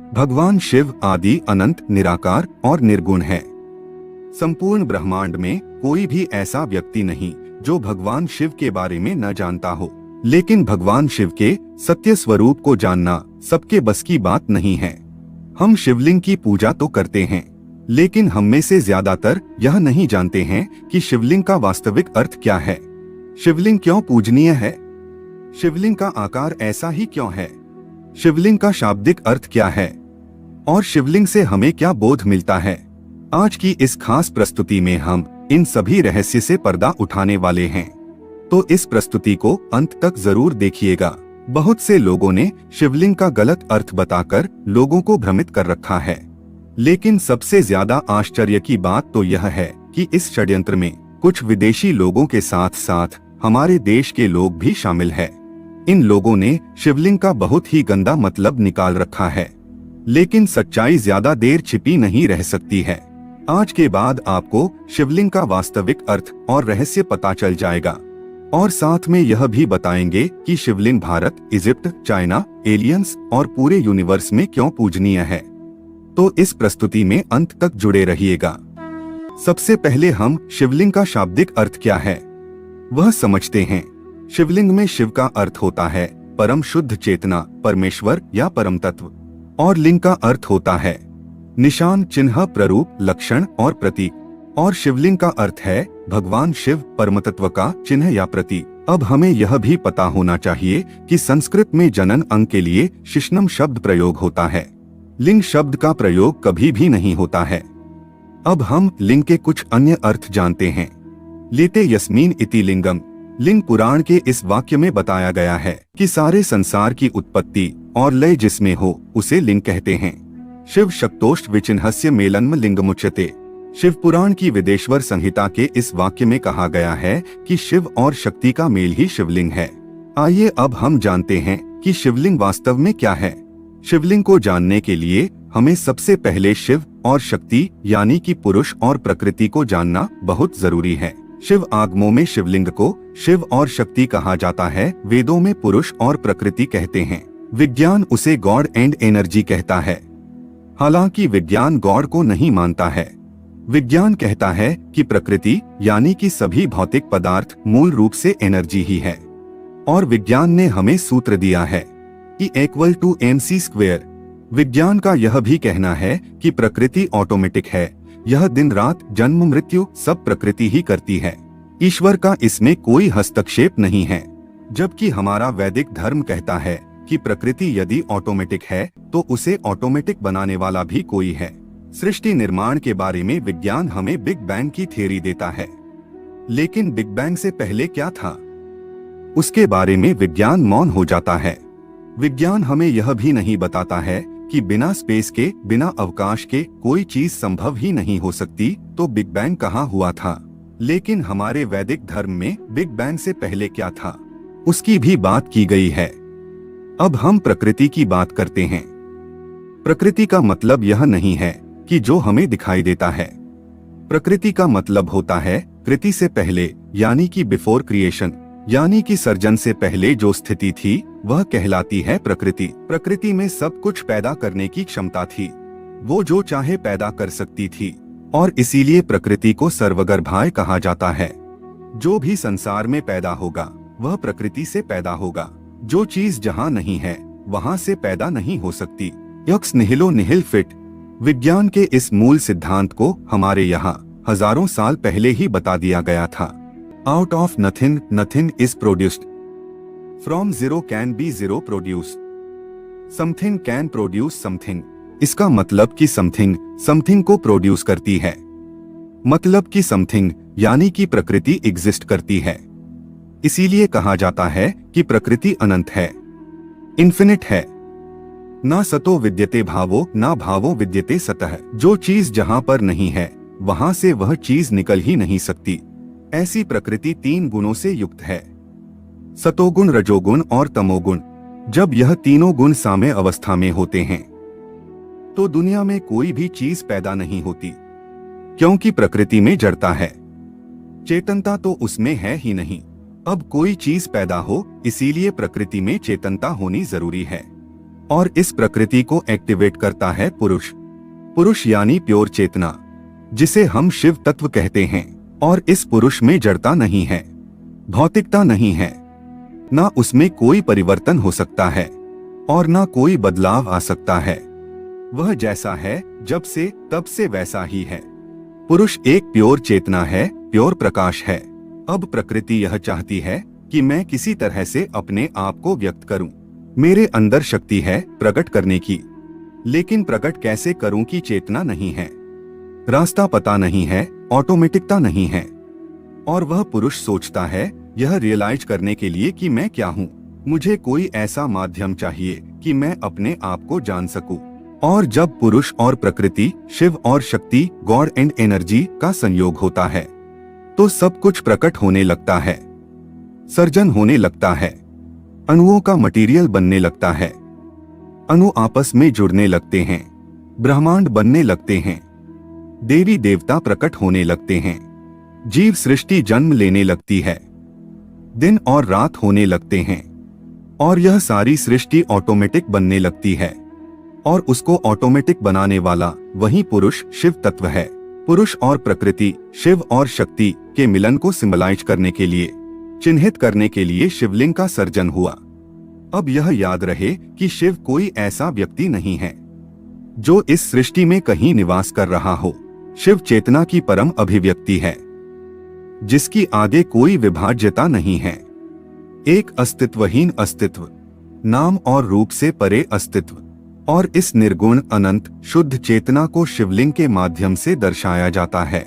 भगवान शिव आदि अनंत निराकार और निर्गुण है। संपूर्ण ब्रह्मांड में कोई भी ऐसा व्यक्ति नहीं जो भगवान शिव के बारे में न जानता हो, लेकिन भगवान शिव के सत्य स्वरूप को जानना सबके बस की बात नहीं है। हम शिवलिंग की पूजा तो करते हैं, लेकिन हम में से ज्यादातर यह नहीं जानते हैं कि शिवलिंग का वास्तविक अर्थ क्या है। शिवलिंग क्यों पूजनीय है? शिवलिंग का आकार ऐसा ही क्यों है? शिवलिंग का शाब्दिक अर्थ क्या है और शिवलिंग से हमें क्या बोध मिलता है? आज की इस खास प्रस्तुति में हम इन सभी रहस्य से पर्दा उठाने वाले हैं, तो इस प्रस्तुति को अंत तक जरूर देखिएगा। बहुत से लोगों ने शिवलिंग का गलत अर्थ बताकर लोगों को भ्रमित कर रखा है, लेकिन सबसे ज्यादा आश्चर्य की बात तो यह है कि इस षड्यंत्र में कुछ विदेशी लोगों के साथ साथ हमारे देश के लोग भी शामिल हैं। इन लोगों ने शिवलिंग का बहुत ही गंदा मतलब निकाल रखा है, लेकिन सच्चाई ज्यादा देर छिपी नहीं रह सकती है। आज के बाद आपको शिवलिंग का वास्तविक अर्थ और रहस्य पता चल जाएगा, और साथ में यह भी बताएंगे कि शिवलिंग भारत, इजिप्ट, चाइना, एलियंस और पूरे यूनिवर्स में क्यों पूजनीय है। तो इस प्रस्तुति में अंत तक जुड़े रहिएगा। सबसे पहले हम शिवलिंग का शाब्दिक अर्थ क्या है वह समझते हैं। शिवलिंग में शिव का अर्थ होता है परम शुद्ध चेतना, परमेश्वर या परम तत्व, और लिंग का अर्थ होता है निशान, चिन्ह, प्ररूप, लक्षण और प्रतीक, और शिवलिंग का अर्थ है भगवान शिव, परमतत्व का चिन्ह या प्रतीक। अब हमें यह भी पता होना चाहिए कि संस्कृत में जनन अंग के लिए शिश्नम शब्द प्रयोग होता है। लिंग शब्द का प्रयोग कभी भी नहीं होता है। अब हम लिंग के कुछ अन्य अर्थ जानते हैं। लेते यस्मीन इति लिंगम। लिंग पुराण के इस वाक्य में बताया गया है कि सारे संसार की उत्पत्ति और लय जिसमें हो उसे लिंग कहते हैं। शिव शक्तोष्ट विचिन्हस्य मेलन्म लिंगमुच्यते। शिव पुराण की विदेश्वर संहिता के इस वाक्य में कहा गया है कि शिव और शक्ति का मेल ही शिवलिंग है। आइए अब हम जानते हैं कि शिवलिंग वास्तव में क्या है। शिवलिंग को जानने के लिए हमें सबसे पहले शिव और शक्ति यानी कि पुरुष और प्रकृति को जानना बहुत जरूरी है। शिव आगमों में शिवलिंग को शिव और शक्ति कहा जाता है, वेदों में पुरुष और प्रकृति कहते हैं। विज्ञान उसे गॉड एंड एनर्जी कहता है। हालांकि विज्ञान गॉड को नहीं मानता है। विज्ञान कहता है कि प्रकृति यानी कि सभी भौतिक पदार्थ मूल रूप से एनर्जी ही है, और विज्ञान ने हमें सूत्र दिया है E=mc²। विज्ञान का यह भी कहना है कि प्रकृति ऑटोमेटिक है, यह दिन रात जन्म मृत्यु सब प्रकृति ही करती है, ईश्वर का इसमें कोई हस्तक्षेप नहीं है। जबकि हमारा वैदिक धर्म कहता है कि प्रकृति यदि ऑटोमेटिक है तो उसे ऑटोमेटिक बनाने वाला भी कोई है। सृष्टि निर्माण के बारे में विज्ञान हमें बिग बैंग की थ्योरी देता है, लेकिन बिग बैंग से पहले क्या था उसके बारे में विज्ञान मौन हो जाता है। विज्ञान हमें यह भी नहीं बताता है कि बिना स्पेस के, बिना अवकाश के कोई चीज संभव ही नहीं हो सकती, तो बिग बैंग कहाँ हुआ था। लेकिन हमारे वैदिक धर्म में बिग बैंग से पहले क्या था उसकी भी बात की गई है। अब हम प्रकृति की बात करते हैं। प्रकृति का मतलब यह नहीं है कि जो हमें दिखाई देता है। प्रकृति का मतलब होता है कृति से पहले यानी कि बिफोर क्रिएशन, यानी कि सर्जन से पहले जो स्थिति थी वह कहलाती है प्रकृति। प्रकृति में सब कुछ पैदा करने की क्षमता थी, वो जो चाहे पैदा कर सकती थी, और इसीलिए प्रकृति को सर्वगर्भाय कहा जाता है। जो भी संसार में पैदा होगा वह प्रकृति से पैदा होगा। जो चीज जहाँ नहीं है वहाँ से पैदा नहीं हो सकती। X निहिलो निहिल fit. विज्ञान के इस मूल सिद्धांत को हमारे यहाँ हजारों साल पहले ही बता दिया गया था। Out of nothing nothing is produced, from zero can be zero produced, something can produce something. इसका मतलब कि समथिंग समथिंग को प्रोड्यूस करती है, मतलब कि समथिंग यानी कि प्रकृति एग्जिस्ट करती है। इसीलिए कहा जाता है कि प्रकृति अनंत है, इन्फिनिट है। ना सतो विद्यते भावो ना भावो विद्यते सतः। जो चीज जहाँ पर नहीं है वहाँ से वह चीज निकल ही नहीं सकती। ऐसी प्रकृति 3 गुणों से युक्त है, सतोगुण, रजोगुण और तमोगुण। जब यह तीनों गुण साम्य अवस्था में होते हैं तो दुनिया में कोई भी चीज पैदा नहीं होती, क्योंकि प्रकृति में जड़ता है, चेतनता तो उसमें है ही नहीं। अब कोई चीज पैदा हो इसीलिए प्रकृति में चेतनता होनी जरूरी है। और इस प्रकृति को एक्टिवेट करता है पुरुष। पुरुष यानी प्योर चेतना, जिसे हम शिव तत्व कहते हैं। और इस पुरुष में जड़ता नहीं है, भौतिकता नहीं है, ना उसमें कोई परिवर्तन हो सकता है और ना कोई बदलाव आ सकता है। वह जैसा है जब से तब से वैसा ही है। पुरुष एक प्योर चेतना है, प्योर प्रकाश है। अब प्रकृति यह चाहती है कि मैं किसी तरह से अपने आप को व्यक्त करूं। मेरे अंदर शक्ति है प्रकट करने की, लेकिन प्रकट कैसे करूं की चेतना नहीं है, रास्ता पता नहीं है, ऑटोमेटिकता नहीं है। और वह पुरुष सोचता है यह रियलाइज करने के लिए कि मैं क्या हूं, मुझे कोई ऐसा माध्यम चाहिए कि मैं अपने आप को जान सकूं। और जब पुरुष और प्रकृति, शिव और शक्ति, गॉड एंड एनर्जी का संयोग होता है तो सब कुछ प्रकट होने लगता है, सर्जन होने लगता है, अणुओं का मटेरियल बनने लगता है, अणु आपस में जुड़ने लगते हैं, ब्रह्मांड बनने लगते हैं, देवी देवता प्रकट होने लगते हैं, जीव सृष्टि जन्म लेने लगती है, दिन और रात होने लगते हैं, और यह सारी सृष्टि ऑटोमेटिक बनने लगती है। और उसको ऑटोमेटिक बनाने वाला वही पुरुष शिव तत्व है। पुरुष और प्रकृति, शिव और शक्ति के मिलन को सिंबलाइज करने के लिए, चिन्हित करने के लिए शिवलिंग का सर्जन हुआ। अब यह याद रहे कि शिव कोई ऐसा व्यक्ति नहीं है जो इस सृष्टि में कहीं निवास कर रहा हो। शिव चेतना की परम अभिव्यक्ति है, जिसकी आगे कोई विभाज्यता नहीं है। एक अस्तित्वहीन अस्तित्व, नाम और रूप से परे अस्तित्व। और इस निर्गुण अनंत शुद्ध चेतना को शिवलिंग के माध्यम से दर्शाया जाता है।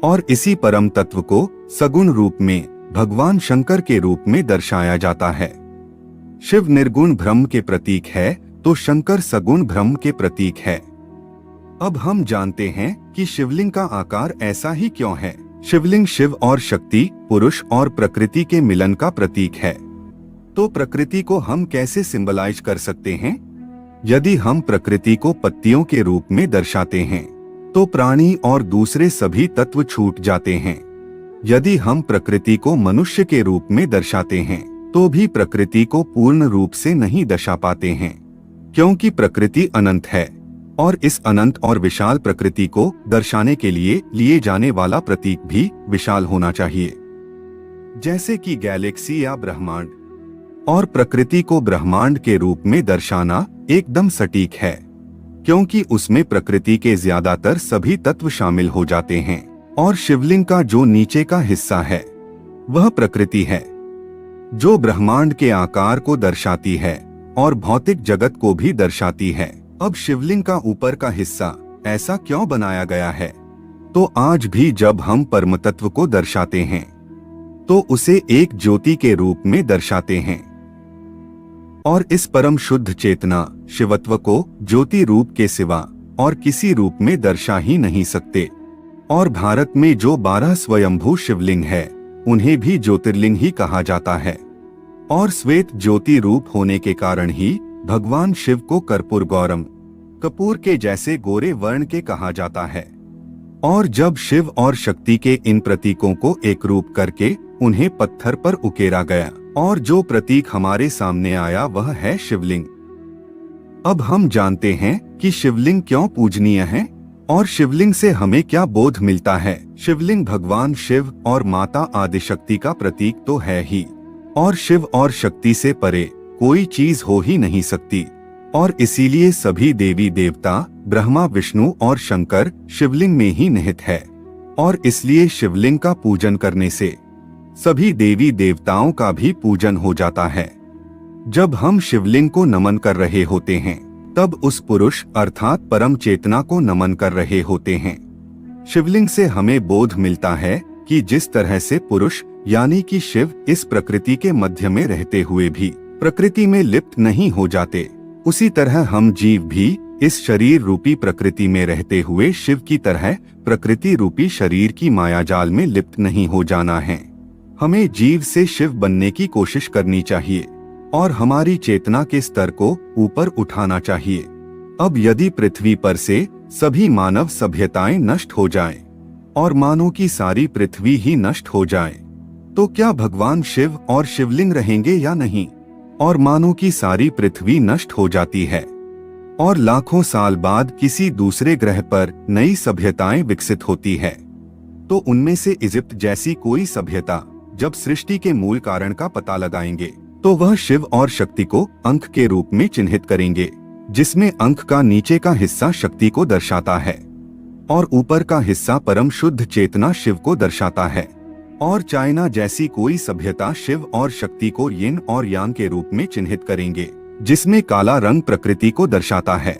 और इसी परम तत्व को सगुण रूप में भगवान शंकर के रूप में दर्शाया जाता है। शिव निर्गुण ब्रह्म के प्रतीक है तो शंकर सगुण ब्रह्म के प्रतीक है। अब हम जानते हैं कि शिवलिंग का आकार ऐसा ही क्यों है। शिवलिंग शिव और शक्ति, पुरुष और प्रकृति के मिलन का प्रतीक है। तो प्रकृति को हम कैसे सिंबलाइज कर सकते हैं? यदि हम प्रकृति को पत्तियों के रूप में दर्शाते हैं तो प्राणी और दूसरे सभी तत्व छूट जाते हैं। यदि हम प्रकृति को मनुष्य के रूप में दर्शाते हैं तो भी प्रकृति को पूर्ण रूप से नहीं दर्शा पाते हैं, क्योंकि प्रकृति अनंत है और इस अनंत और विशाल प्रकृति को दर्शाने के लिए जाने वाला प्रतीक भी विशाल होना चाहिए, जैसे कि गैलेक्सी या ब्रह्मांड। और प्रकृति को ब्रह्मांड के रूप में दर्शाना एकदम सटीक है, क्योंकि उसमें प्रकृति के ज्यादातर सभी तत्व शामिल हो जाते हैं। और शिवलिंग का जो नीचे का हिस्सा है वह प्रकृति है, जो ब्रह्मांड के आकार को दर्शाती है और भौतिक जगत को भी दर्शाती है। अब शिवलिंग का ऊपर का हिस्सा ऐसा क्यों बनाया गया है? तो आज भी जब हम परम तत्व को दर्शाते हैं तो उसे एक ज्योति के रूप में दर्शाते हैं। और इस परम शुद्ध चेतना शिवत्व को ज्योति रूप के सिवा और किसी रूप में दर्शा ही नहीं सकते। और भारत में जो 12 स्वयंभू शिवलिंग है उन्हें भी ज्योतिर्लिंग ही कहा जाता है। और श्वेत ज्योति रूप होने के कारण ही भगवान शिव को कर्पूर गौरम, कपूर के जैसे गोरे वर्ण के कहा जाता है। और जब शिव और शक्ति के इन प्रतीकों को एक रूप करके उन्हें पत्थर पर उकेरा गया और जो प्रतीक हमारे सामने आया वह है शिवलिंग। अब हम जानते हैं कि शिवलिंग क्यों पूजनीय है और शिवलिंग से हमें क्या बोध मिलता है। शिवलिंग भगवान शिव और माता आदिशक्ति का प्रतीक तो है ही, और शिव और शक्ति से परे कोई चीज हो ही नहीं सकती। और इसीलिए सभी देवी देवता, ब्रह्मा, विष्णु और शंकर शिवलिंग में ही निहित है। और इसलिए शिवलिंग का पूजन करने से सभी देवी देवताओं का भी पूजन हो जाता है। जब हम शिवलिंग को नमन कर रहे होते हैं तब उस पुरुष अर्थात परम चेतना को नमन कर रहे होते हैं। शिवलिंग से हमें बोध मिलता है कि जिस तरह से पुरुष यानी कि शिव इस प्रकृति के मध्य में रहते हुए भी प्रकृति में लिप्त नहीं हो जाते, उसी तरह हम जीव भी इस शरीर रूपी प्रकृति में रहते हुए शिव की तरह प्रकृति रूपी शरीर की मायाजाल में लिप्त नहीं हो जाना है। हमें जीव से शिव बनने की कोशिश करनी चाहिए और हमारी चेतना के स्तर को ऊपर उठाना चाहिए। अब यदि पृथ्वी पर से सभी मानव सभ्यताएं नष्ट हो जाएं और मानो की सारी पृथ्वी ही नष्ट हो जाए तो क्या भगवान शिव और शिवलिंग रहेंगे या नहीं? और मानो की सारी पृथ्वी नष्ट हो जाती है और लाखों साल बाद किसी दूसरे ग्रह पर नई सभ्यताएं विकसित होती है। तो उनमें से इजिप्ट जैसी कोई सभ्यता जब सृष्टि के मूल कारण का पता लगाएंगे तो वह शिव और शक्ति को अंक के रूप में चिन्हित करेंगे, जिसमें अंक का नीचे का हिस्सा शक्ति को दर्शाता है और ऊपर का हिस्सा परम शुद्ध चेतना शिव को दर्शाता है। और चाइना जैसी कोई सभ्यता शिव और शक्ति को यिन और यांग के रूप में चिन्हित करेंगे, जिसमें काला रंग प्रकृति को दर्शाता है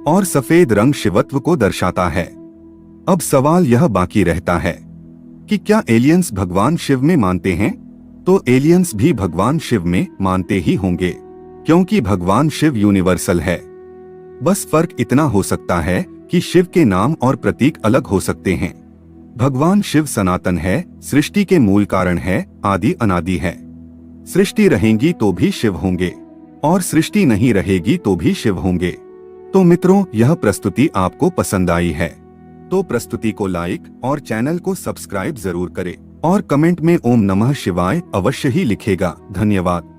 और सफेद रंग शिवत्व को दर्शाता है। अब सवाल यह बाकी रहता है कि क्या एलियंस भगवान शिव में मानते हैं? तो एलियंस भी भगवान शिव में मानते ही होंगे, क्योंकि भगवान शिव यूनिवर्सल है। बस फर्क इतना हो सकता है कि शिव के नाम और प्रतीक अलग हो सकते हैं। भगवान शिव सनातन है, सृष्टि के मूल कारण है, आदि अनादि है। सृष्टि रहेगी तो भी शिव होंगे और सृष्टि नहीं रहेगी तो भी शिव होंगे। तो मित्रों, यह प्रस्तुति आपको पसंद आई है तो प्रस्तुति को लाइक और चैनल को सब्सक्राइब जरूर करें और कमेंट में ओम नमः शिवाय अवश्य ही लिखेगा। धन्यवाद।